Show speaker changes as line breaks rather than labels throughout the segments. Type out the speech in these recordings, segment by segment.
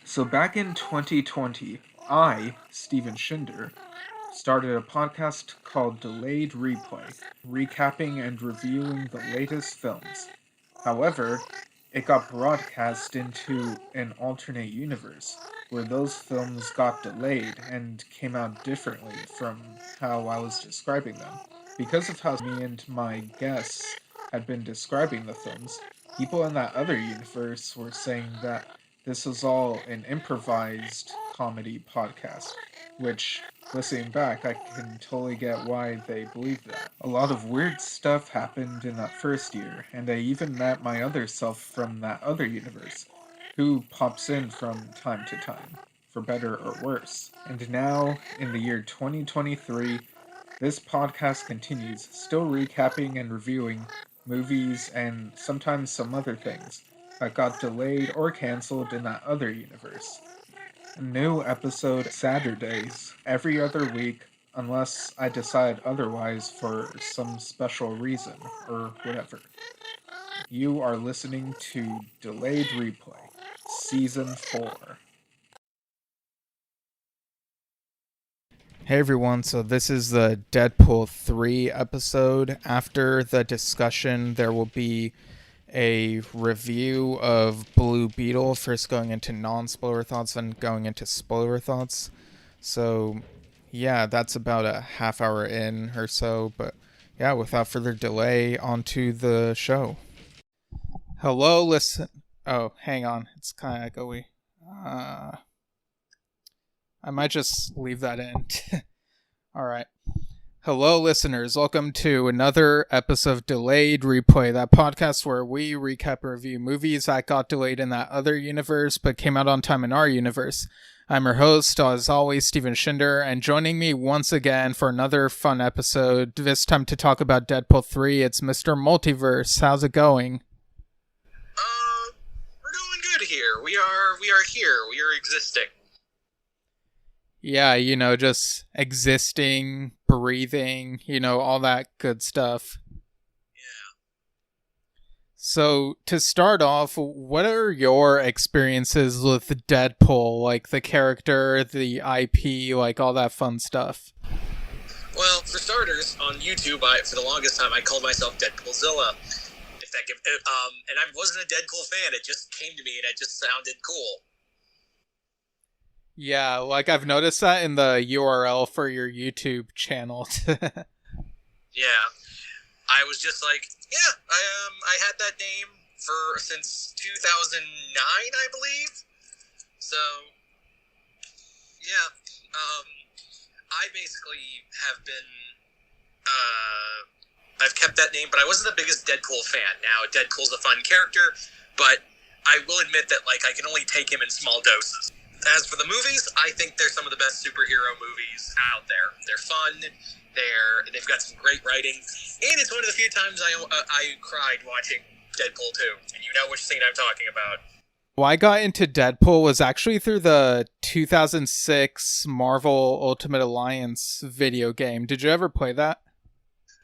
So back in 2020, I, Steven Shinder, started a podcast called Delayed Replay, recapping and reviewing the latest films. However, it got broadcast into an alternate universe, where those films got delayed and came out differently from how I was describing them. Because of how me and my guests had been describing the films, people in that other universe were saying that this was all an improvised comedy podcast, which, listening back, I can totally get why they believe that. A lot of weird stuff happened in that first year, and I even met my other self from that other universe, who pops in from time to time, for better or worse. And now, in the year 2023, this podcast continues, still recapping and reviewing movies and sometimes some other things that got delayed or cancelled in that other universe. A new episode Saturdays every other week, unless I decide otherwise for some special reason or whatever. You are listening to Delayed Replay, Season 4.
Hey everyone, so this is the Deadpool 3 episode. After the discussion, there will be a review of Blue Beetle, first going into non-spoiler thoughts, then going into spoiler thoughts. So, yeah, that's about a half hour in or so, but yeah, without further delay, onto the show. Hello, listen. Oh, hang on, it's kind of echoey. I might just leave that in. Alright. Hello, listeners. Welcome to another episode of Delayed Replay, that podcast where we recap and review movies that got delayed in that other universe but came out on time in our universe. I'm your host, as always, Steven Shinder, and joining me once again for another fun episode, this time to talk about Deadpool 3, it's Mr. Multiverse. How's it going?
We're doing good here. We are here. We are existing.
Yeah, just existing, breathing, all that good stuff.
Yeah.
So, to start off, what are your experiences with Deadpool? Like, the character, the IP, like, all that fun stuff?
Well, for starters, on YouTube, for the longest time, I called myself Deadpoolzilla. And I wasn't a Deadpool fan. It just came to me, and it just sounded cool.
Yeah, like I've noticed that in the URL for your YouTube channel.
Yeah, I was just like, yeah, I had that name since 2009, I believe. So, yeah, I basically have been, I've kept that name, but I wasn't the biggest Deadpool fan. Now, Deadpool's a fun character, but I will admit that, I can only take him in small doses. As for the movies, I think they're some of the best superhero movies out there. They're fun. They've got some great writing, and it's one of the few times I cried watching Deadpool 2, and you know which scene I'm talking about.
Well, I got into Deadpool was actually through the 2006 Marvel Ultimate Alliance video game. Did you ever play that?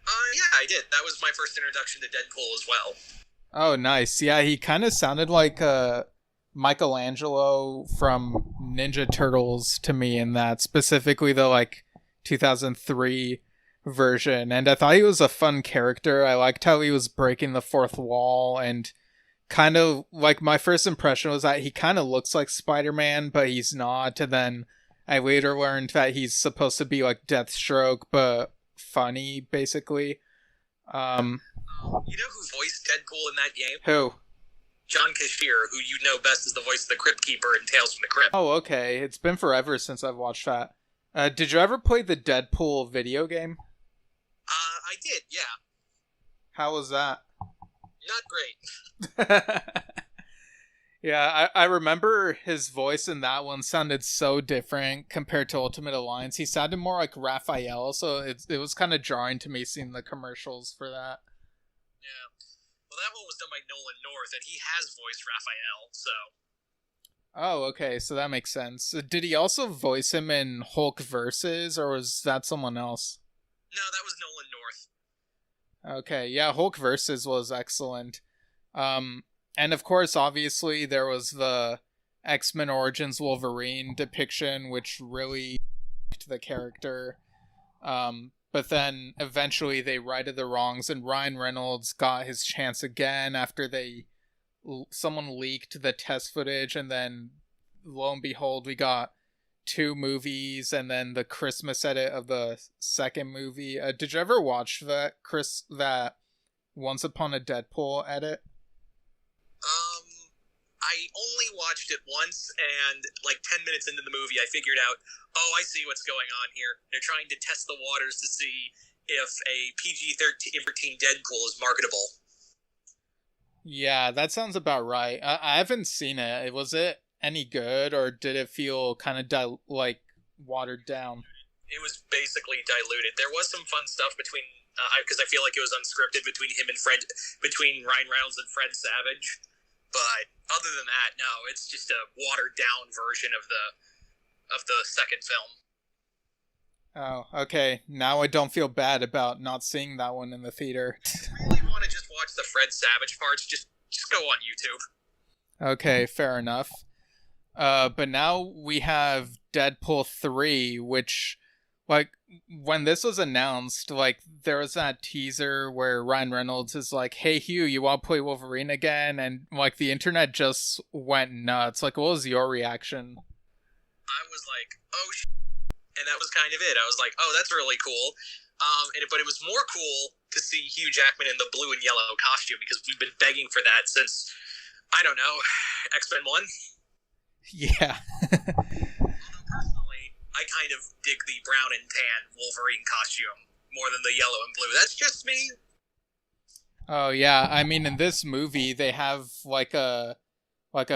Yeah, I did. That was my first introduction to Deadpool as well.
Oh, nice. Yeah, he kind of sounded like Michelangelo from Ninja Turtles to me in that, specifically the 2003 version, and I thought he was a fun character. I liked how he was breaking the fourth wall, and kind of my first impression was that he kind of looks like Spider-Man, but he's not, and then I later learned that he's supposed to be like Deathstroke, but funny, basically.
You know who voiced Deadpool in that game?
Who?
John Cashier, who you know best as the voice of the Crypt Keeper in Tales from the Crypt.
Oh, okay. It's been forever since I've watched that. Did you ever play the Deadpool video game?
I did, yeah.
How was that?
Not great.
Yeah, I remember his voice in that one sounded so different compared to Ultimate Alliance. He sounded more like Raphael, so it was kind of jarring to me seeing the commercials for that.
Yeah. Well, that one was done by Nolan North, and he has voiced Raphael, so...
Oh, okay, so that makes sense. Did he also voice him in Hulk Versus, or was that someone else?
No, that was Nolan North.
Okay, yeah, Hulk Versus was excellent. And of course, obviously, there was the X-Men Origins Wolverine depiction, which really to the character. But then eventually they righted the wrongs, and Ryan Reynolds got his chance again after someone leaked the test footage, and then lo and behold, we got 2 movies, and then the Christmas edit of the second movie. Did you ever watch that Once Upon a Deadpool edit?
I only watched it once, and like 10 minutes into the movie, I figured out, oh, I see what's going on here. They're trying to test the waters to see if a PG-13 Deadpool is marketable.
Yeah, that sounds about right. I haven't seen it. Was it any good, or did it feel kind of watered down?
It was basically diluted. There was some fun stuff between, because I feel like it was unscripted between between Ryan Reynolds and Fred Savage. But other than that, no, it's just a watered down version of the second film.
Oh, okay. Now I don't feel bad about not seeing that one in the theater.
If you really want to just watch the Fred Savage parts, just go on YouTube.
Okay, fair enough. But now we have Deadpool 3, which, like, when this was announced, like, there was that teaser where Ryan Reynolds is like, hey, Hugh, you want to play Wolverine again? And, like, the internet just went nuts. Like, what was your reaction?
I was like, oh, and that was kind of it. I was like, oh, that's really cool. But it was more cool to see Hugh Jackman in the blue and yellow costume, because we've been begging for that since, I don't know, X-Men 1?
Yeah.
Although personally, I kind of dig the brown and tan Wolverine costume more than the yellow and blue. That's just me.
Oh, yeah. I mean, in this movie, they have, like a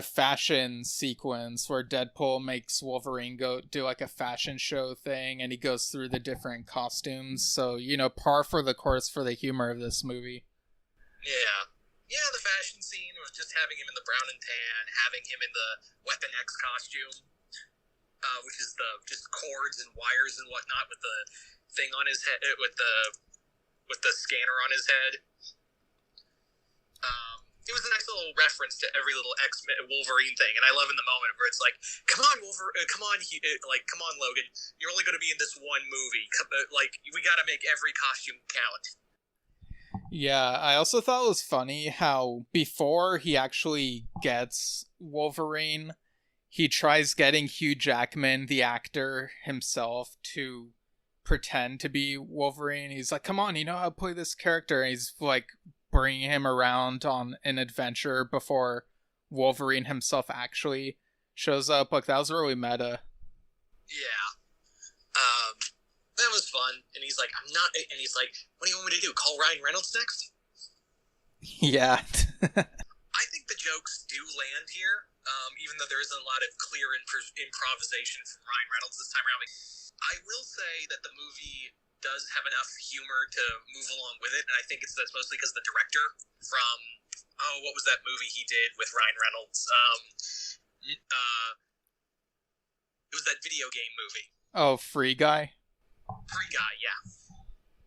fashion sequence where Deadpool makes Wolverine go do like a fashion show thing, and he goes through the different costumes. So, par for the course for the humor of this movie.
Yeah, the fashion scene was just having him in the brown and tan, having him in the Weapon X costume, which is the just cords and wires and whatnot with the thing on his head, with the scanner on his head. It was a nice little reference to every little X-Men Wolverine thing, and I love in the moment where it's like, come on, Wolverine, come on, Logan, you're only going to be in this one movie. We got to make every costume count.
Yeah, I also thought it was funny how before he actually gets Wolverine, he tries getting Hugh Jackman, the actor himself, to pretend to be Wolverine. He's like, come on, you know how to play this character. And he's like bringing him around on an adventure before Wolverine himself actually shows up. Like, that was really meta.
Yeah. That was fun. And he's like, and he's like, what do you want me to do? Call Ryan Reynolds next?
Yeah.
I think the jokes do land here, even though there isn't a lot of clear improvisation from Ryan Reynolds this time around. I will say that the movie does have enough humor to move along with it, and I think that's mostly because the director from, what was that movie he did with Ryan Reynolds? It was that video game movie.
Oh, Free Guy?
Free Guy, yeah.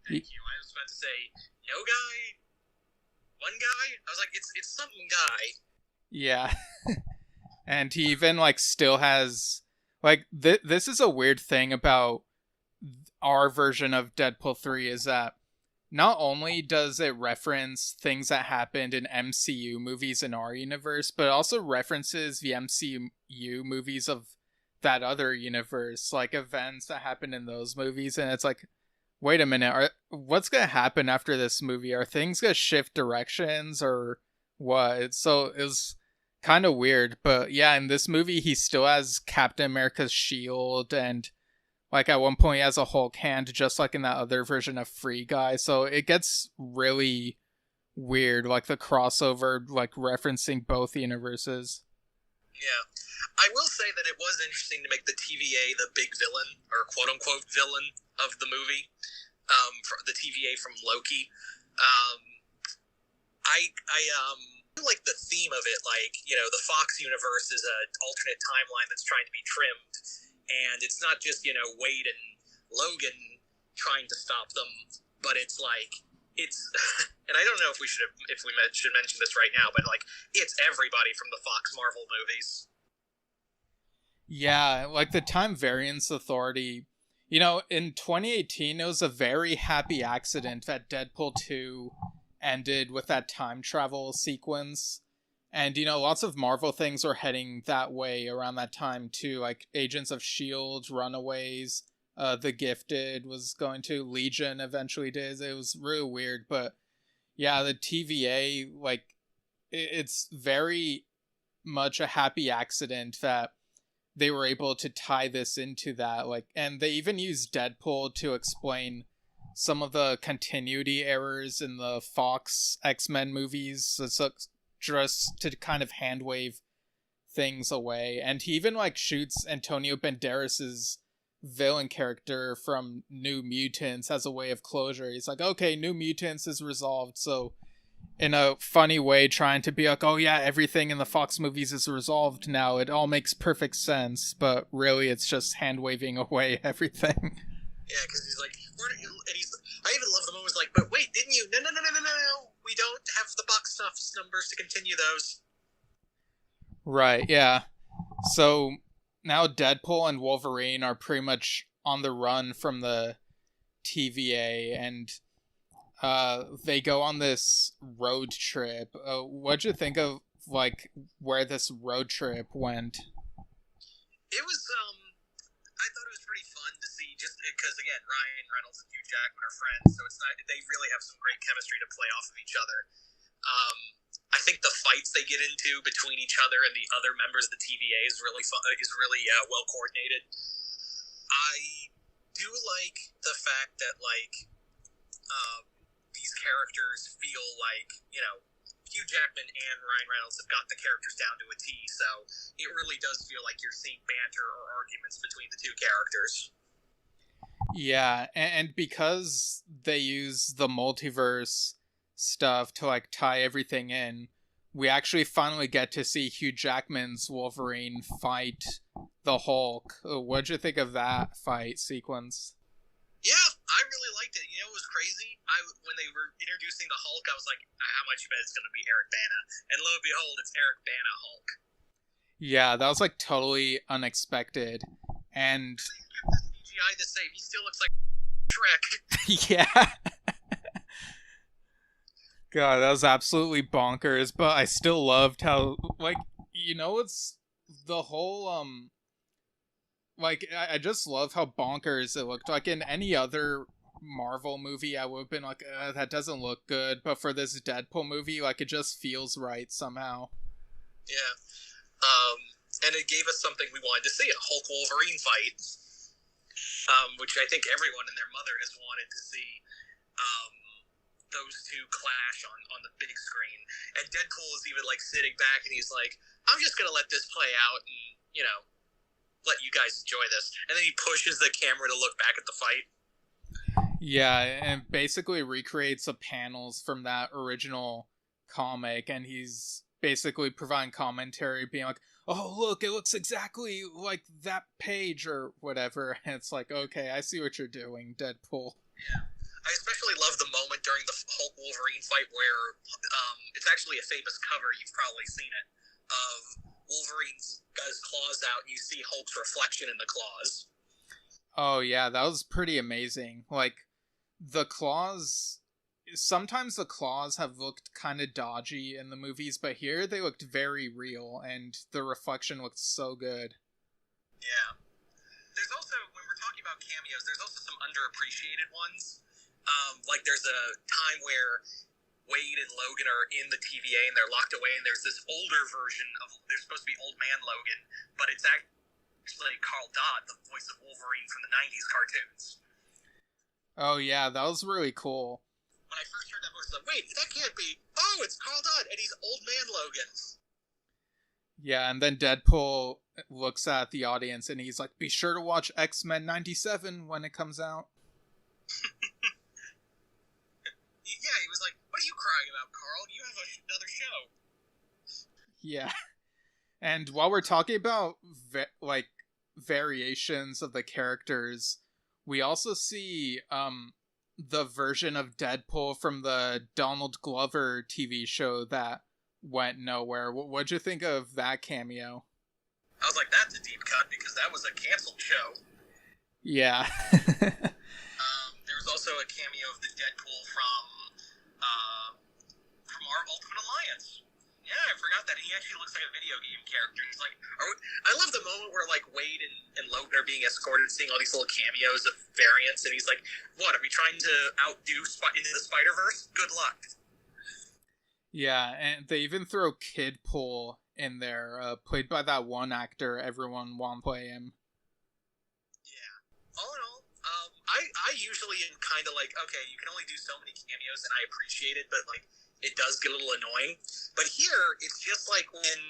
Thank you. I was about to say, no guy? One guy? I was like, it's something guy.
Yeah. And he even, like, still has, like, this is a weird thing about our version of Deadpool 3 is that not only does it reference things that happened in MCU movies in our universe, but it also references the MCU movies of that other universe, like events that happened in those movies. And it's like, wait a minute, what's gonna happen after this movie? Are things gonna shift directions or what? So it was kind of weird. But yeah, in this movie, he still has Captain America's shield, and like at one point he has a Hulk hand, just like in that other version of Free Guy. So it gets really weird, like the crossover, like referencing both universes.
Yeah. I will say that it was interesting to make the TVA the big villain, or quote-unquote villain, of the movie. The TVA from Loki. I like the theme of it, like, the Fox universe is an alternate timeline that's trying to be trimmed, and it's not just, Wade and Logan trying to stop them, but it's like, and I don't know if we should mention this right now, but like, it's everybody from the Fox Marvel movies.
Yeah, like the Time Variance Authority. In 2018, it was a very happy accident that Deadpool 2 ended with that time travel sequence. And, lots of Marvel things were heading that way around that time, too. Like Agents of S.H.I.E.L.D., Runaways, The Gifted was going to, Legion eventually did. It was really weird. But, yeah, the TVA, like, it's very much a happy accident that they were able to tie this into that, like, and they even used Deadpool to explain some of the continuity errors in the Fox X-Men movies, so just to kind of hand wave things away. And he even like shoots Antonio Banderas's villain character from New Mutants as a way of closure. He's like, okay, New Mutants is resolved, so in a funny way trying to be like, oh yeah, everything in the Fox movies is resolved now. It all makes perfect sense, but really it's just hand waving away everything.
Yeah, because he's like, and he's. I even love the moment. Like, but wait, didn't you? No. We don't have the box office numbers to continue those.
Right. Yeah. So now Deadpool and Wolverine are pretty much on the run from the TVA, and they go on this road trip. What'd you think of like where this road trip went?
It was I thought it was pretty fun to see, just because again, Ryan Reynolds and Hugh Jackman are friends, so it's not they really have some great chemistry to play off of each other. I think the fights they get into between each other and the other members of the TVA is really fun, well coordinated. I do like the fact that these characters feel like, Hugh Jackman and Ryan Reynolds have got the characters down to a T, so it really does feel like you're seeing banter or arguments between the two characters.
Yeah, and because they use the multiverse stuff to like tie everything in, we actually finally get to see Hugh Jackman's Wolverine fight the Hulk. What'd you think of that fight sequence?
Yeah, I really liked it. It was crazy. When they were introducing the Hulk, I was like, how much you bet it's going to be Eric Bana? And lo and behold, it's Eric Bana Hulk.
Yeah, that was like totally unexpected. And
CGI the same. He still looks like Shrek.
yeah. God, that was absolutely bonkers, but I still loved how, like, it's the whole, like, I just love how bonkers it looked. Like, in any other Marvel movie, I would have been like, that doesn't look good, but for this Deadpool movie, like, it just feels right somehow.
Yeah. And it gave us something we wanted to see, a Hulk-Wolverine fight, which I think everyone and their mother has wanted to see. Those two clash on the big screen, and Deadpool is even like sitting back and he's like, I'm just gonna let this play out and let you guys enjoy this, and then he pushes the camera to look back at the fight.
Yeah, and basically recreates the panels from that original comic, and he's basically providing commentary being like, oh look, it looks exactly like that page or whatever, and it's like, okay, I see what you're doing, Deadpool.
Yeah. I especially love the moment during the Hulk Wolverine fight where it's actually a famous cover, you've probably seen it, of Wolverine's got his claws out and you see Hulk's reflection in the claws.
Oh yeah, that was pretty amazing. Like, the claws, sometimes the claws have looked kind of dodgy in the movies, but here they looked very real and the reflection looked so good.
Yeah. There's also, when we're talking about cameos, there's also some underappreciated ones. Like there's a time where Wade and Logan are in the TVA and they're locked away, and there's this older version of, they're supposed to be Old Man Logan, but it's actually Carl Dodd, the voice of Wolverine from the 90s cartoons.
Oh yeah, that was really cool.
When I first heard that voice, I was like, wait, that can't be, oh, it's Carl Dodd, and he's Old Man Logan.
Yeah, and then Deadpool looks at the audience and he's like, be sure to watch X-Men 97 when it comes out.
Yeah, he was like, what are you crying about, Carl? You have another show.
Yeah. And while we're talking about, variations of the characters, we also see, the version of Deadpool from the Donald Glover TV show that went nowhere. What'd you think of that cameo?
I was like, that's a deep cut because that was a canceled show.
Yeah.
There was also a cameo of the Deadpool from our Ultimate Alliance. Yeah, I forgot that. He actually looks like a video game character. He's like, I love the moment where like Wade and Logan are being escorted, seeing all these little cameos of variants, and he's like, "What? Are we trying to outdo Into the Spider-Verse? Good luck."
Yeah, and they even throw Kidpool in there, played by that one actor everyone want to play him.
Yeah. All in all, I usually am kind of like, okay, you can only do so many cameos, and I appreciate it, but like, it does get a little annoying. But here, it's just like when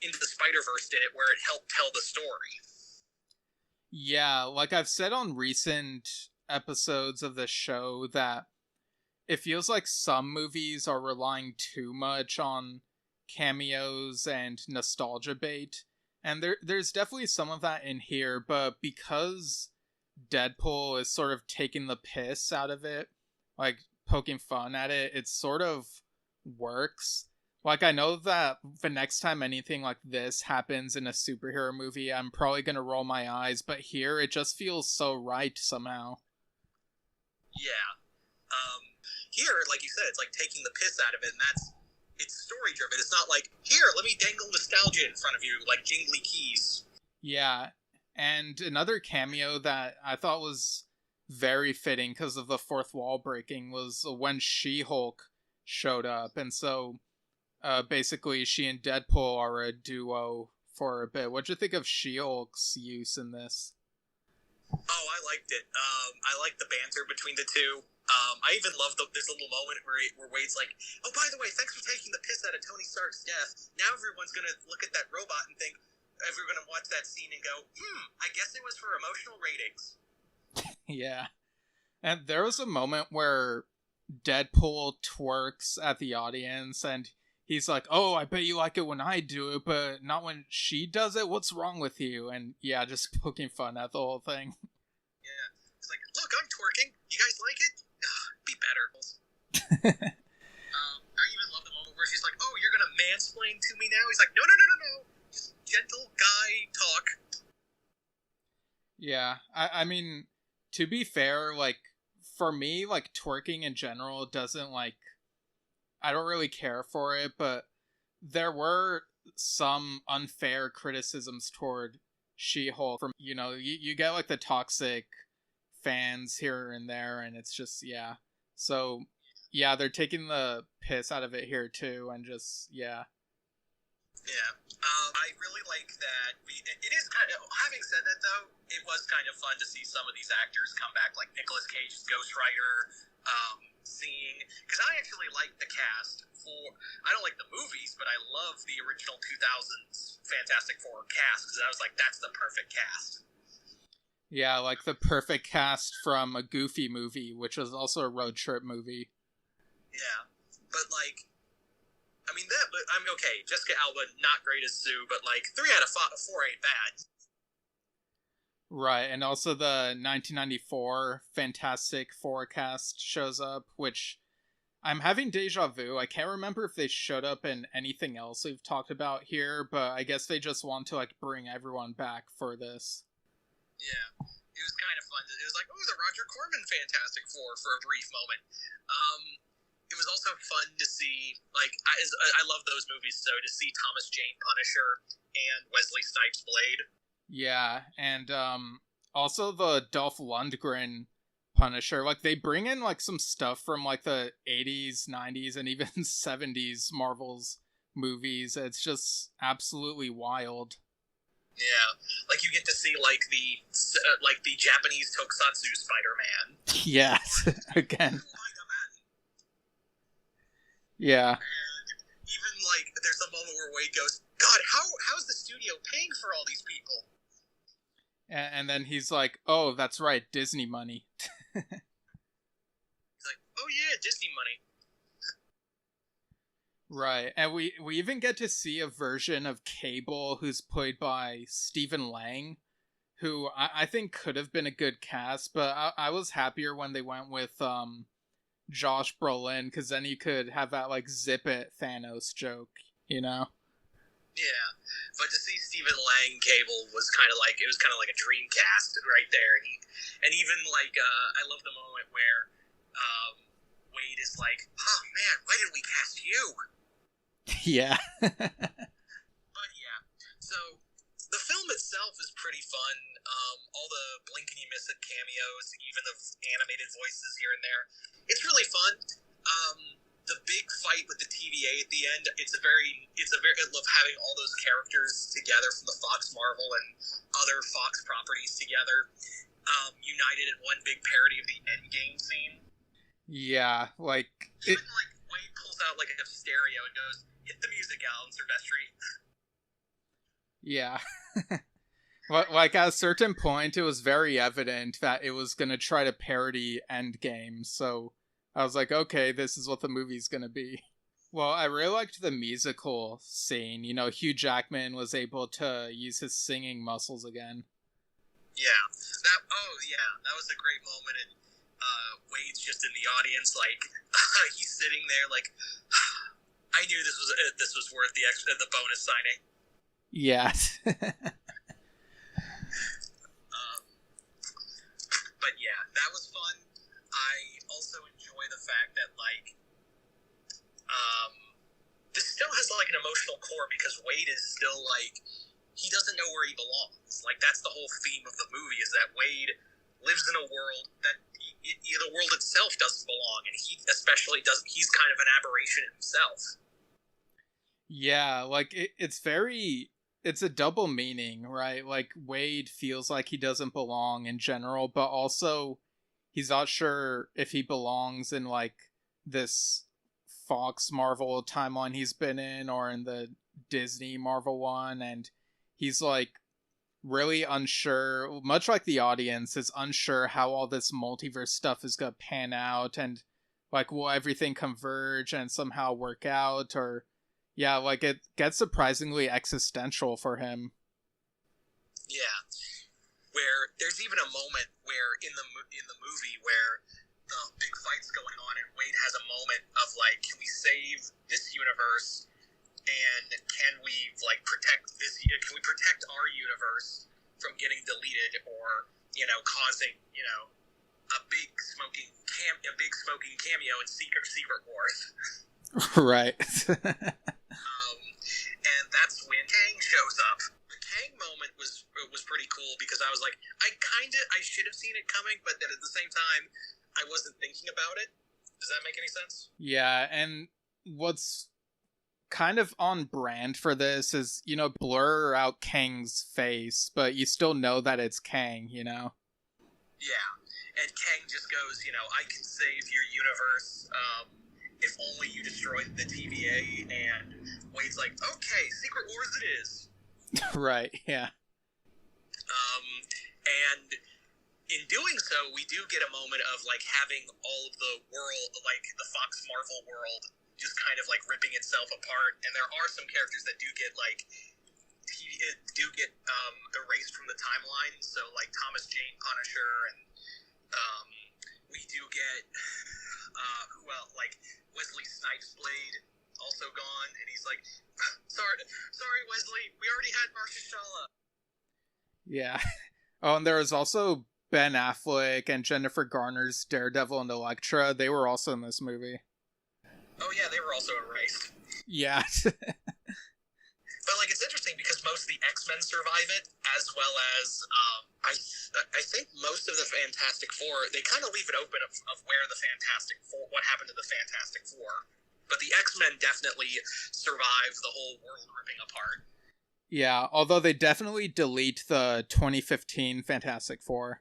Into the Spider-Verse did it, where it helped tell the story.
Yeah, like I've said on recent episodes of the show that it feels like some movies are relying too much on cameos and nostalgia bait. And there's definitely some of that in here, but because Deadpool is sort of taking the piss out of it, like poking fun at it, it sort of works. Like, I know that the next time anything like this happens in a superhero movie, I'm probably gonna roll my eyes, but here it just feels so right somehow.
Yeah. Here, like you said, it's like taking the piss out of it, and it's story driven. It's not like, here, let me dangle nostalgia in front of you, like jingly keys.
Yeah, and another cameo that I thought was very fitting because of the fourth wall breaking was when She-Hulk showed up, and so basically she and Deadpool are a duo for a bit. What'd you think of She-Hulk's use in this?
Oh, I liked it. I liked the banter between the two. I even love this little moment where Wade's like, "Oh, by the way, thanks for taking the piss out of Tony Stark's death. Now everyone's gonna look at that robot and think, everyone's gonna watch that scene and go, I guess it was for emotional ratings."
Yeah. And there was a moment where Deadpool twerks at the audience and he's like, "Oh, I bet you like it when I do it, but not when she does it. What's wrong with you?" And yeah, just poking fun at the whole thing.
Yeah. It's like, look, I'm twerking. You guys like it? Be better. I even love the moment where she's like, "Oh, you're gonna mansplain to me now?" He's like, No. Just gentle guy talk.
Yeah, I mean, to be fair, like, for me, like, twerking in general doesn't, like, I don't really care for it, but there were some unfair criticisms toward She-Hulk from, you get, like, the toxic fans here and there, and it's just, yeah. So, yeah, they're taking the piss out of it here, too, and just, yeah.
Yeah. I really like that. It is kind of, having said that though, it was kind of fun to see some of these actors come back, like Nicolas Cage's Ghost Rider, because I actually like the cast I don't like the movies, but I love the original 2000s Fantastic Four cast, because I was like, that's the perfect cast.
Yeah, like the perfect cast from a Goofy movie, which was also a road trip movie.
Yeah. But like, but I'm okay. Jessica Alba, not great as Sue, but like 3 out of 4 ain't bad.
Right, and also the 1994 Fantastic Four cast shows up, which I'm having deja vu. I can't remember if they showed up in anything else we've talked about here, but I guess they just want to like bring everyone back for this.
Yeah, it was kind of fun. It was like, oh, the Roger Corman Fantastic Four for a brief moment. It was also fun to see, like, I love those movies, so to see Thomas Jane Punisher and Wesley Snipes Blade.
Yeah, and also the Dolph Lundgren Punisher. Like, they bring in, like, some stuff from, like, the 80s, 90s, and even 70s Marvel's movies. It's just absolutely wild.
Yeah, like, you get to see, like, the Japanese Tokusatsu Spider-Man.
Yes, again. Yeah.
And even, like, there's a moment where Wade goes, God, how's the studio paying for all these people?
And then he's like, oh, that's right, Disney money.
He's like, oh yeah, Disney money.
Right, and we even get to see a version of Cable who's played by Stephen Lang, who I think could have been a good cast, but I was happier when they went with Josh Brolin, because then you could have that, like, zip it Thanos joke, you know?
Yeah, but to see Stephen Lang Cable was kind of like a dream cast right there, and even like I love the moment where Wade is like, "Oh man, why did we cast you?"
Yeah.
But yeah, so the film itself is pretty fun. All the blink and you miss it cameos, even the animated voices here and there. It's really fun. The big fight with the TVA at the end. I love having all those characters together from the Fox, Marvel, and other Fox properties together, united in one big parody of the Endgame scene.
Yeah, like
Even like Wade pulls out like a stereo and goes, "Hit the music, Alan Silvestri."
yeah. Like at a certain point, it was very evident that it was gonna try to parody Endgame, so I was like, okay, this is what the movie's gonna be. Well, I really liked the musical scene. Hugh Jackman was able to use his singing muscles again.
Yeah, that was a great moment, and Wade's just in the audience, like he's sitting there, like I knew this was worth the bonus signing.
Yeah.
But yeah, that was fun. I also enjoy the fact that this still has like an emotional core because Wade is still like he doesn't know where he belongs. Like that's the whole theme of the movie is that Wade lives in a world that the world itself doesn't belong, and he especially doesn't. He's kind of an aberration himself.
Yeah, like it's a double meaning, right? Like Wade feels like he doesn't belong in general, but also he's not sure if he belongs in like this Fox Marvel timeline he's been in or in the Disney Marvel one, and he's like really unsure, much like the audience is unsure how all this multiverse stuff is gonna pan out, and like will everything converge and somehow work out, or yeah, like it gets surprisingly existential for him.
Yeah, where there's even a moment where in the movie where the big fight's going on, and Wade has a moment of like, can we save this universe, and can we like protect this? Can we protect our universe from getting deleted, or causing a big smoking cameo in Secret Wars?
Right.
And that's when Kang shows up. The Kang moment was pretty cool because I was like, I should have seen it coming, but then at the same time, I wasn't thinking about it. Does that make any sense?
Yeah, and what's kind of on brand for this is, blur out Kang's face, but you still know that it's Kang,
Yeah. And Kang just goes, I can save your universe, if only you destroy the TVA, and Wade's like, okay, Secret Wars it is.
Right, yeah.
And in doing so, we do get a moment of like having all of the world, like the Fox Marvel world, just kind of like ripping itself apart. And there are some characters that do get erased from the timeline. So like Thomas Jane Punisher, and we do get like Wesley Snipes Blade also gone, and he's like, sorry Wesley, we already had Marshala.
Yeah. Oh, and there was also Ben Affleck and Jennifer Garner's Daredevil and Elektra. They were also in this movie.
Oh yeah, they were also erased.
Yeah.
But like, it's interesting because most of the X-Men survive it, as well as I think most of the Fantastic Four. They kind of leave it open of where the Fantastic Four, what happened to the Fantastic Four. But the X-Men definitely survive the whole world ripping apart.
Yeah, although they definitely delete the 2015 Fantastic Four.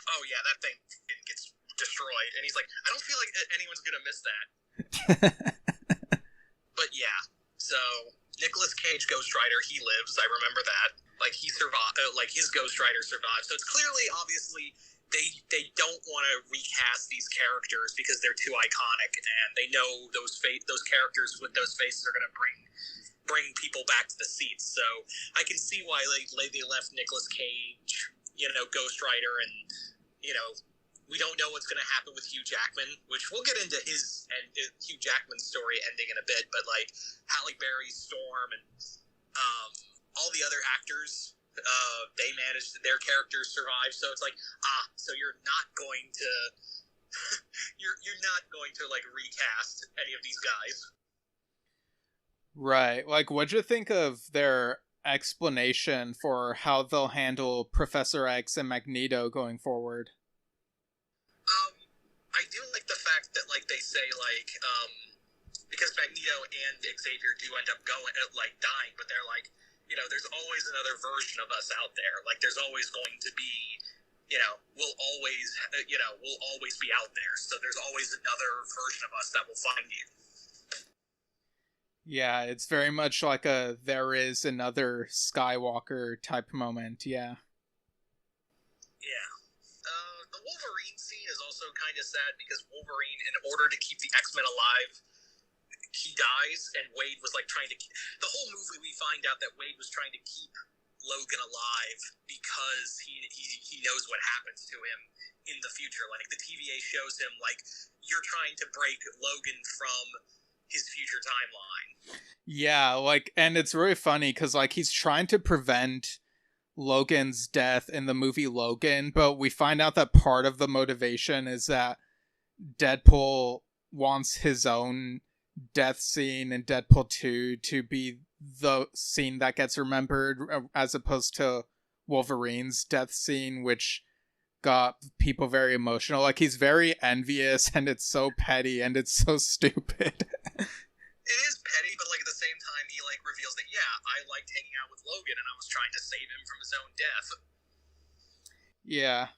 Oh yeah, that thing gets destroyed, and he's like, I don't feel like anyone's gonna miss that. But yeah, so Nicolas Cage Ghost Rider, he lives. I remember that. Like he survived. Like his Ghost Rider survived. So it's clearly, obviously, they don't want to recast these characters because they're too iconic, and they know those characters with those faces are gonna bring people back to the seats. So I can see why they left Nicolas Cage, Ghost Rider, and we don't know what's going to happen with Hugh Jackman, which we'll get into Hugh Jackman's story ending in a bit. But like Halle Berry's Storm and All the other actors, they managed, their characters survived. So it's like, so you're not going to, you're not going to like recast any of these guys.
Right. Like, what'd you think of their explanation for how they'll handle Professor X and Magneto going forward?
I do like the fact that like they say like because Magneto and Xavier do end up going like dying, but they're like, you know, there's always another version of us out there. Like there's always going to be, you know, we'll always be out there. So there's always another version of us that will find you.
Yeah, it's very much like a there is another Skywalker type moment, yeah.
Yeah. The Wolverine scene is also kind of sad because Wolverine, in order to keep the X-Men alive, he dies, and Wade was like trying to the whole movie we find out that Wade was trying to keep Logan alive because he knows what happens to him in the future. Like the TVA shows him like you're trying to break Logan from his future timeline.
Yeah, like, and it's really funny because like he's trying to prevent Logan's death in the movie Logan, but we find out that part of the motivation is that Deadpool wants his own death scene in Deadpool 2 to be the scene that gets remembered as opposed to Wolverine's death scene, which got people very emotional. Like, he's very envious, and it's so petty, and it's so stupid.
It is petty, but like at the same time, he like reveals that I liked hanging out with Logan, and I was trying to save him from his own death.
Yeah.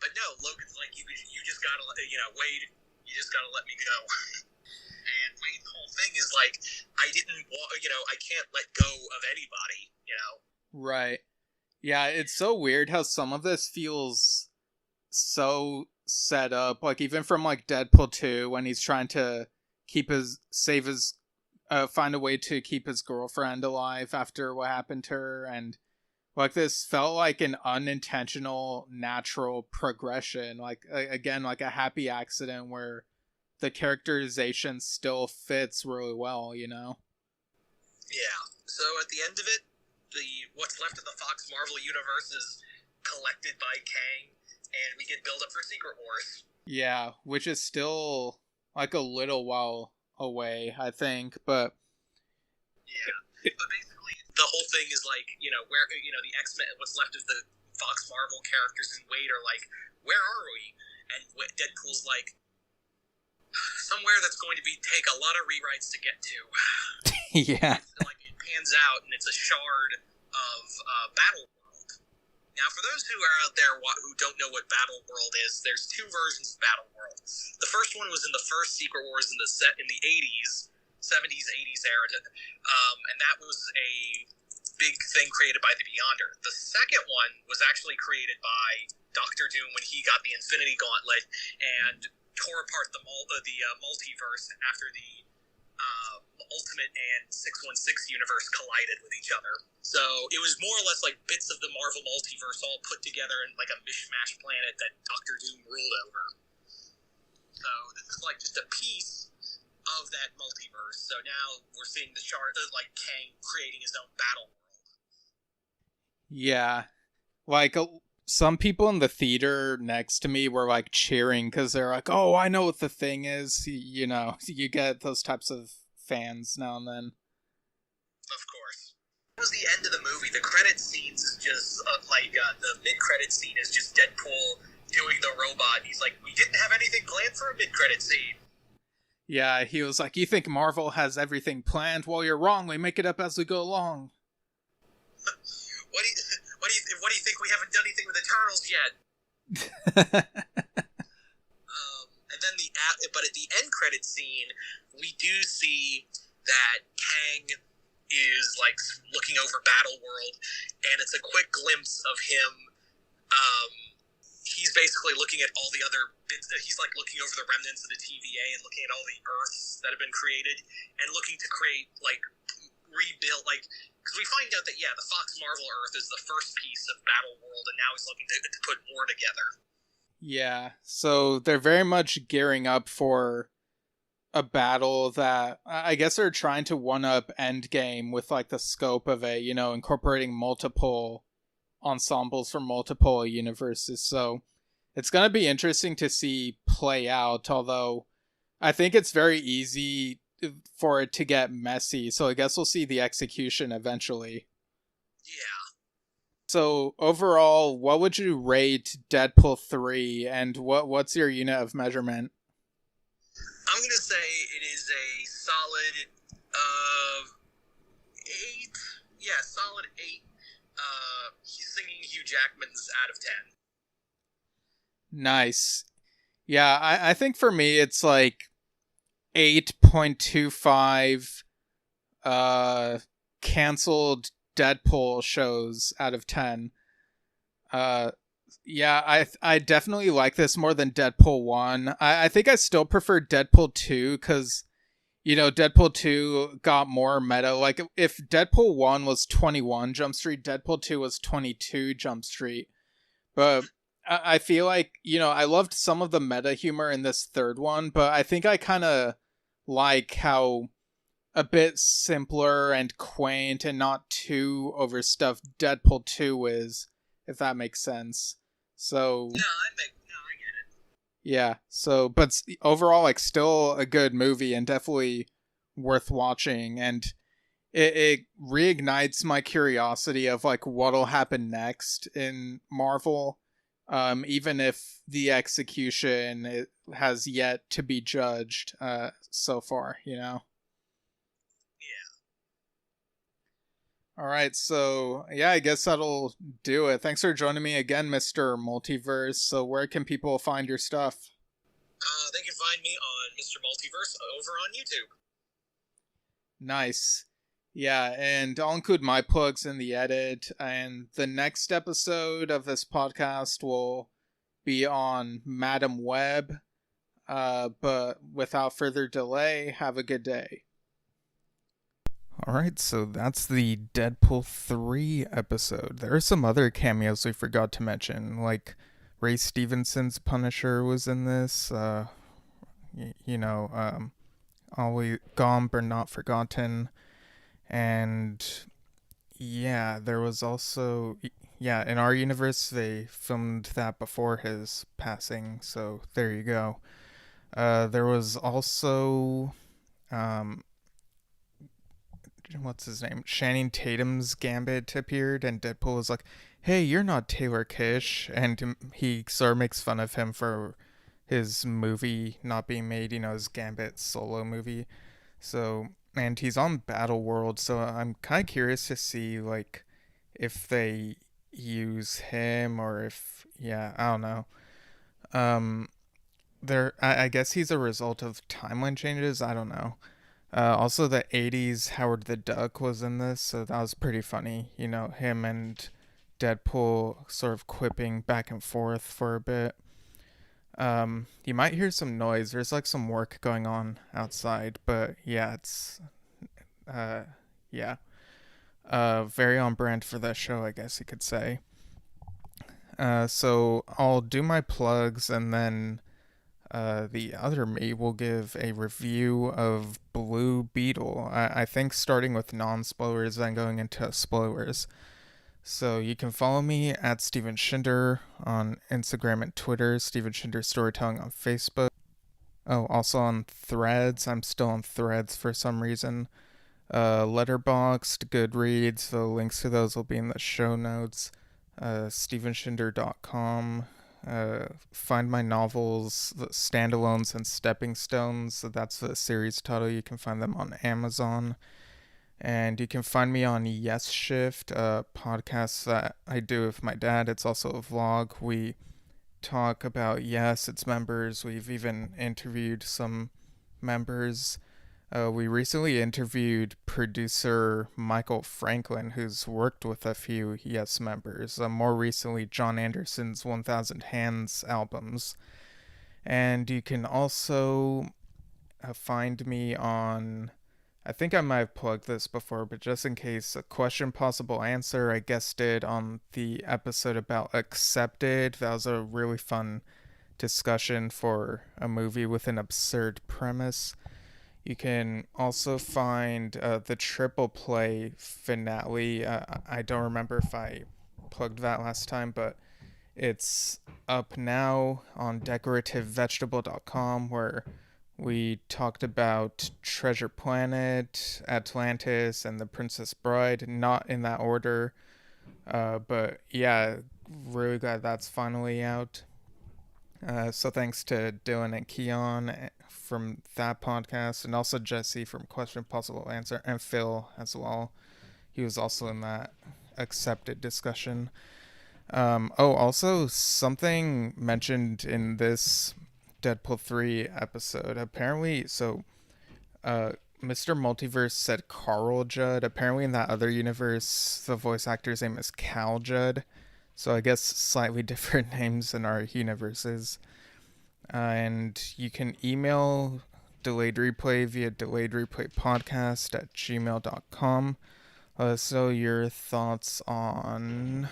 But no, Logan's like you just gotta Wade, you just gotta let me go. And Wade's whole thing is like I can't let go of anybody.
Right. Yeah, it's so weird how some of this feels so set up. Like, even from like Deadpool 2, when he's trying to find a way to keep his girlfriend alive after what happened to her, and like this felt like an unintentional natural progression, like again like a happy accident where the characterization still fits really well,
Yeah. So at the end of it, what's left of the Fox Marvel universe is collected by Kang, and we get build up for Secret Wars.
Yeah, which is still like a little while away, I think, but
yeah. But basically, the whole thing is like, where the X-Men, what's left of the Fox Marvel characters and Wade are like, where are we? And Deadpool's like, somewhere that's going to take a lot of rewrites to get to.
Yeah.
Like it pans out, and it's a shard of Battle World. Now, for those who are out there who don't know what Battle World is, there's two versions of Battle World. The first one was in the first Secret Wars in the 80s, 70s, 80s era, and that was a big thing created by the Beyonder. The second one was actually created by Doctor Doom when he got the Infinity Gauntlet and tore apart the multiverse after the Ultimate and 616 universe collided with each other. So it was more or less like bits of the Marvel multiverse all put together in like a mishmash planet that Doctor Doom ruled over. So this is like just a piece of that multiverse. So now we're seeing the chart like Kang creating his own battle world.
Yeah. Like some people in the theater next to me were like cheering because they're like, oh, I know what the thing is. You know, you get those types of fans now and then.
Of course. That was the end of the movie. The credit scenes is just the mid-credit scene is just Deadpool doing the robot. He's like, we didn't have anything planned for a mid-credit scene.
Yeah, he was like, you think Marvel has everything planned? Well, you're wrong. We make it up as we go along.
What do you think? We haven't done anything with Eternals yet. And then but at the end credit scene, we do see that Kang is like looking over Battle World, and it's a quick glimpse of him. He's basically looking at all the other bits. He's like looking over the remnants of the TVA and looking at all the Earths that have been created, and looking to create rebuild because we find out that the Fox Marvel Earth is the first piece of Battle World, and now he's looking to put more together.
Yeah, so they're very much gearing up for a battle that I guess they're trying to one up Endgame with like the scope of it, incorporating multiple ensembles from multiple universes. So it's going to be interesting to see play out, although I think it's very easy for it to get messy. So I guess we'll see the execution eventually.
Yeah.
So overall, what would you rate Deadpool 3 and what's your unit of measurement?
I'm going to say it is a solid 8. Yeah, solid 8. He's singing Hugh Jackman's out of 10.
Nice. Yeah, I think for me it's like 8.25 canceled Deadpool shows out of 10. Yeah, I definitely like this more than Deadpool 1. I think I still prefer Deadpool 2 because, Deadpool 2 got more meta. Like, if Deadpool 1 was 21 Jump Street, Deadpool 2 was 22 Jump Street. But I feel like, I loved some of the meta humor in this third one, but I think I kind of like how a bit simpler and quaint and not too overstuffed Deadpool 2 is, if that makes sense. So
No, I get it.
yeah, so but overall, like, still a good movie and definitely worth watching, and it reignites my curiosity of like what'll happen next in Marvel, even if the execution has yet to be judged so far.
Yeah.
All right, so yeah, I guess that'll do it. Thanks for joining me again, Mr. Multiverse. So where can people find your stuff?
They can find me on Mr. Multiverse over on YouTube.
Nice. Yeah, and I'll include my plugs in the edit, and the next episode of this podcast will be on Madam Web. But without further delay, have a good day. Alright, so that's the Deadpool 3 episode. There are some other cameos we forgot to mention, like Ray Stevenson's Punisher was in this, Always Gone but Not Forgotten, and yeah, there was also, in our universe, they filmed that before his passing, so there you go. There was also, what's his name? Channing Tatum's Gambit appeared, and Deadpool was like, "Hey, you're not Taylor Kish," and he sort of makes fun of him for his movie not being made, his Gambit solo movie. So, and he's on Battle World, so I'm kind of curious to see, like, if they use him or if, I don't know. I guess he's a result of timeline changes. I don't know. Also, the 80s Howard the Duck was in this, so that was pretty funny. Him and Deadpool sort of quipping back and forth for a bit. You might hear some noise. There's like some work going on outside, but yeah, it's very on brand for that show, I guess you could say. So I'll do my plugs, and then the other me will give a review of Blue Beetle. I think starting with non-spoilers, then going into spoilers. So you can follow me at Steven Shinder on Instagram and Twitter, Steven Shinder Storytelling on Facebook. Oh, also on Threads. I'm still on Threads for some reason. Letterboxd, Goodreads, the links to those will be in the show notes. StevenShinder.com. Find my novels, the Standalones and Stepping Stones. That's the series title. You can find them on Amazon. And you can find me on Yesshift, a podcast that I do with my dad. It's also a vlog. We talk about Yes, its members. We've even interviewed some members. We recently interviewed producer Michael Franklin, who's worked with a few Yes members. More recently, John Anderson's 1000 Hands albums. And you can also find me on... I think I might have plugged this before, but just in case, a question, possible answer, I guested on the episode about Accepted. That was a really fun discussion for a movie with an absurd premise. You can also find the triple play finale. I don't remember if I plugged that last time, but it's up now on decorativevegetable.com, where we talked about Treasure Planet, Atlantis, and The Princess Bride, not in that order. But yeah, really glad that's finally out. So thanks to Dylan and Keon from that podcast, and also Jesse from Question Possible Answer, and Phil as well. He was also in that accepted discussion. Also something mentioned in this Deadpool 3 episode. Apparently, uh, Mr. Multiverse said Carl Judd. Apparently, in that other universe, the voice actor's name is Cal Judd. So I guess slightly different names in our universes. And you can email Delayed Replay via delayedreplaypodcast@gmail.com. So your thoughts on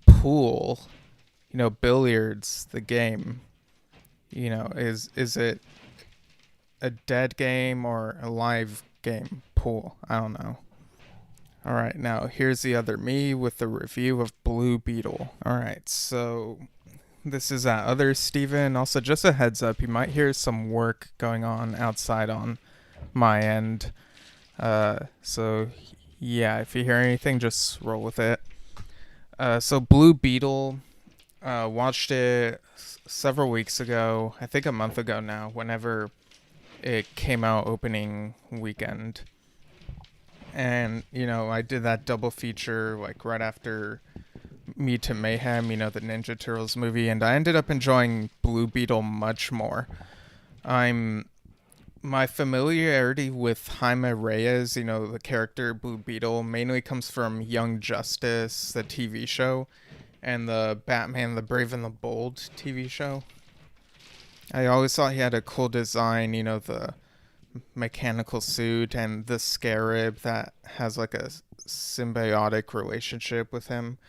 pool, billiards, the game. Is it a dead game or a live game? Pool. I don't know. All right, now here's the other me with the review of Blue Beetle. All right, so this is that other Steven. Also, just a heads up, you might hear some work going on outside on my end. So yeah, if you hear anything, just roll with it. So Blue Beetle, watched it several weeks ago. I think a month ago now. Whenever it came out opening weekend, and I did that double feature like right after Me to Mayhem, the Ninja Turtles movie, and I ended up enjoying Blue Beetle much more. My familiarity with Jaime Reyes, the character Blue Beetle, mainly comes from Young Justice, the TV show, and the Batman the Brave and the Bold TV show. I always thought he had a cool design, the mechanical suit and the scarab that has like a symbiotic relationship with him.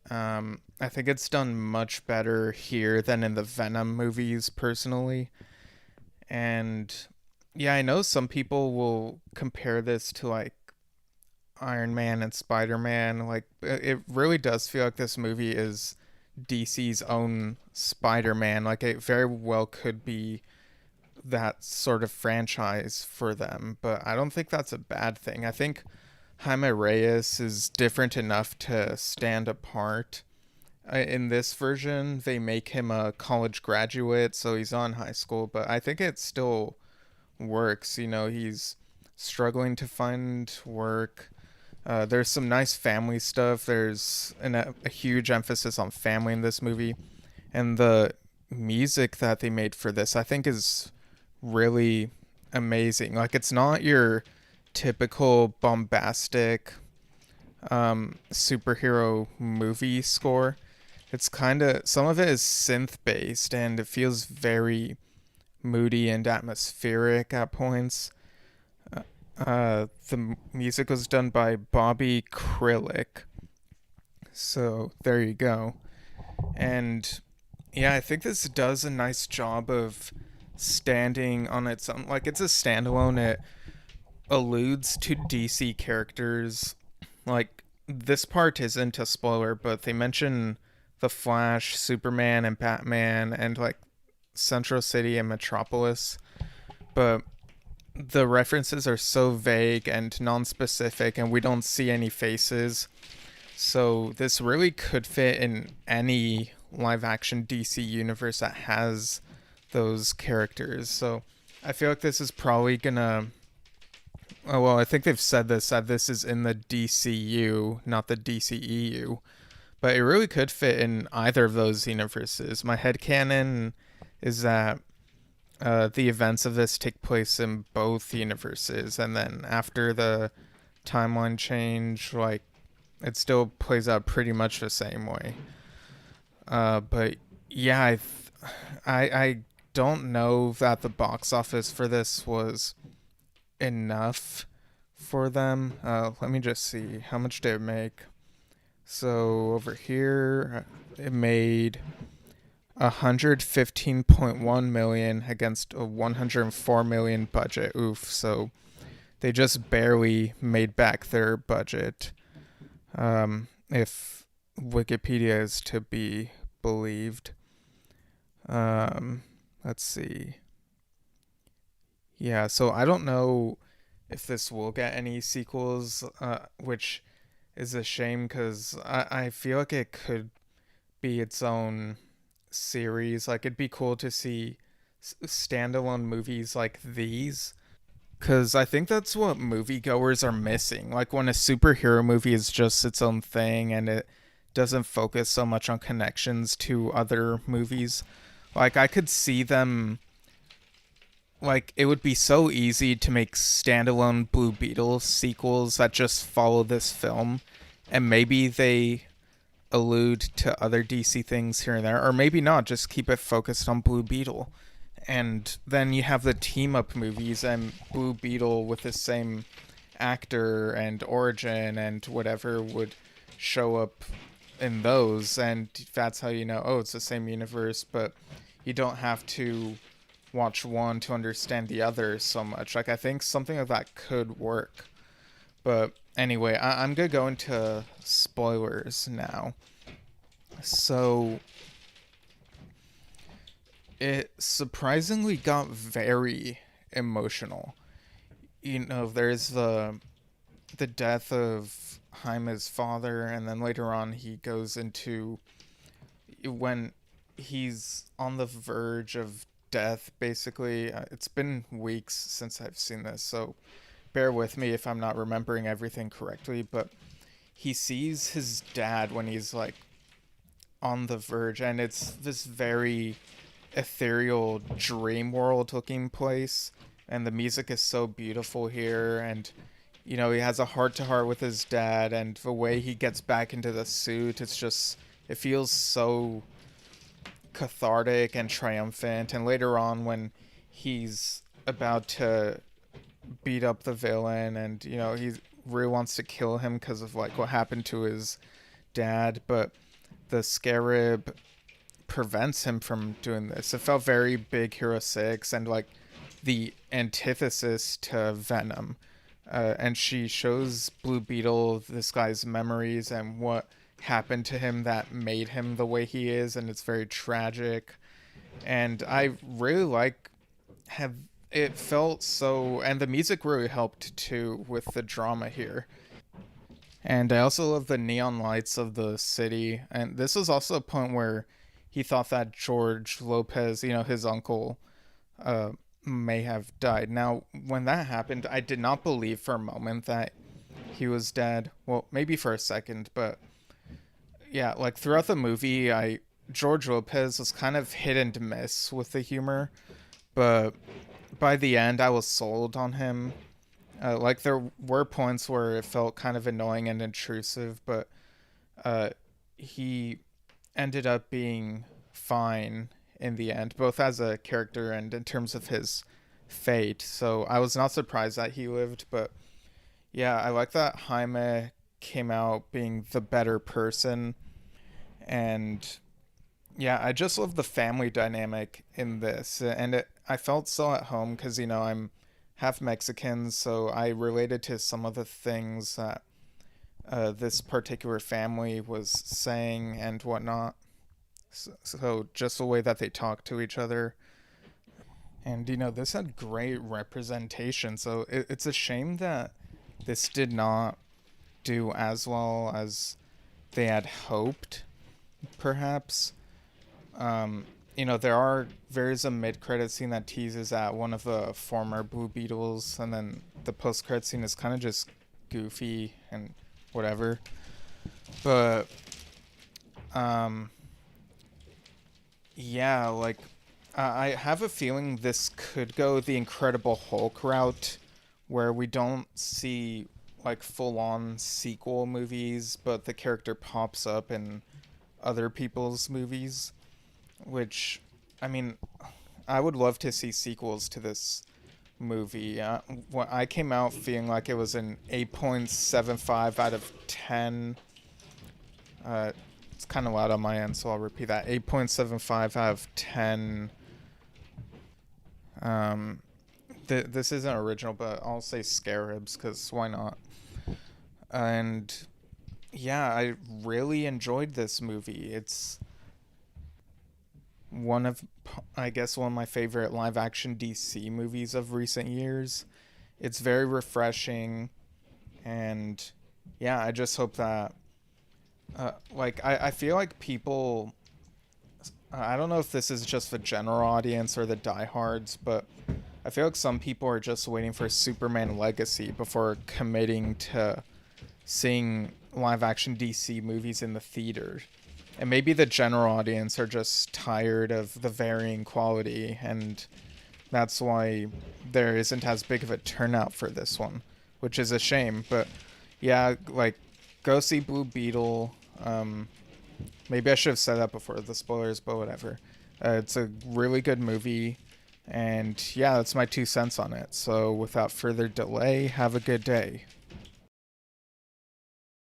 I think it's done much better here than in the Venom movies, personally. And yeah, I know some people will compare this to like Iron Man and Spider-Man. Like, it really does feel like this movie is DC's own Spider-Man. Like, it very well could be that sort of franchise for them, but I don't think that's a bad thing. I think Jaime Reyes is different enough to stand apart. In this version, they make him a college graduate, so he's on high school, but I think it still works. He's struggling to find work. There's some nice family stuff. There's a huge emphasis on family in this movie. And the music that they made for this, I think, is really amazing. Like, it's not your typical bombastic superhero movie score. It's kind of, some of it is synth based and it feels very moody and atmospheric at points. The music was done by Bobby Krillick. So there you go. And yeah, I think this does a nice job of standing on its own. Like, it's a standalone. It alludes to DC characters. Like, this part isn't a spoiler, but they mention the Flash, Superman, and Batman, and like Central City and Metropolis. But the references are so vague and non-specific, and we don't see any faces. So this really could fit in any live-action DC universe that has those characters. So I feel like this is probably gonna... Oh, well, I think they've said this, that this is in the DCU, not the DCEU. But it really could fit in either of those universes. My headcanon is that the events of this take place in both universes, and then after the timeline change, like, it still plays out pretty much the same way. But yeah, I don't know that the box office for this was enough for them. Let me just see, how much did it make? So over here, it made $115.1 million against a $104 million budget. Oof. So they just barely made back their budget. If Wikipedia is to be believed. Let's see. Yeah, so I don't know if this will get any sequels, which is a shame because I feel like it could be its own series. Like, it'd be cool to see standalone movies like these because I think that's what moviegoers are missing. Like, when a superhero movie is just its own thing and it doesn't focus so much on connections to other movies. Like, I could see them. Like, it would be so easy to make standalone Blue Beetle sequels that just follow this film, and maybe they allude to other DC things here and there, or maybe not, just keep it focused on Blue Beetle. And then you have the team up movies and Blue Beetle with the same actor and origin and whatever would show up in those, and that's how you know, oh, it's the same universe, but you don't have to watch one to understand the other so much. Like, I think something like that could work. But anyway, I'm gonna go into spoilers now. So it surprisingly got very emotional. You know, there's the death of Jaime's father, and then later on he goes into when he's on the verge of death, basically. It's been weeks since I've seen this, so bear with me if I'm not remembering everything correctly, but he sees his dad when he's like on the verge, and it's this very ethereal dream world looking place, and the music is so beautiful here, and you know, he has a heart to heart with his dad, and the way he gets back into the suit, it's just, it feels so cathartic and triumphant. And later on, when he's about to beat up the villain, and you know, he really wants to kill him because of like what happened to his dad, but the scarab prevents him from doing this. It felt very Big Hero 6 and like the antithesis to Venom. And she shows Blue Beetle this guy's memories and what happened to him that made him the way he is, and it's very tragic. And I really like have it felt so, and the music really helped too with the drama here. And I also love the neon lights of the city. And this was also a point where he thought that George Lopez, you know, his uncle, uh, may have died. Now, when that happened, I did not believe for a moment that he was dead. Well, maybe for a second, but yeah, like throughout the movie, George Lopez was kind of hit and miss with the humor, but by the end, I was sold on him. Like there were points where it felt kind of annoying and intrusive, but he ended up being fine in the end, both as a character and in terms of his fate. So I was not surprised that he lived, but yeah, I like that Jaime came out being the better person. And yeah, I just love the family dynamic in this. And I felt so at home because, you know, I'm half Mexican, so I related to some of the things that this particular family was saying and whatnot. So just the way that they talk to each other. And, you know, this had great representation. So it's a shame that this did not do as well as they had hoped, perhaps. You know, there's a mid-credit scene that teases at one of the former Blue Beetles, and then the post-credit scene is kind of just goofy and whatever. But, yeah, like, I have a feeling this could go the Incredible Hulk route, where we don't see like full-on sequel movies, but the character pops up in other people's movies, which, I mean, I would love to see sequels to this movie. I came out feeling like it was an 8.75 out of 10. it's kind of loud on my end, so I'll repeat that. 8.75 out of 10. This isn't original, but I'll say scarabs, because why not? And yeah, I really enjoyed this movie. It's one of, I guess, one of my favorite live action DC movies of recent years. It's very refreshing, and yeah, I just hope that, I feel like people, I don't know if this is just the general audience or the diehards, but I feel like some people are just waiting for Superman Legacy before committing to seeing live action DC movies in the theater. And maybe the general audience are just tired of the varying quality, and that's why there isn't as big of a turnout for this one, which is a shame. But yeah, go see Blue Beetle. Maybe I should have said that before the spoilers, but whatever. It's a really good movie, and yeah, that's my 2 cents on it. So without further delay, have a good day.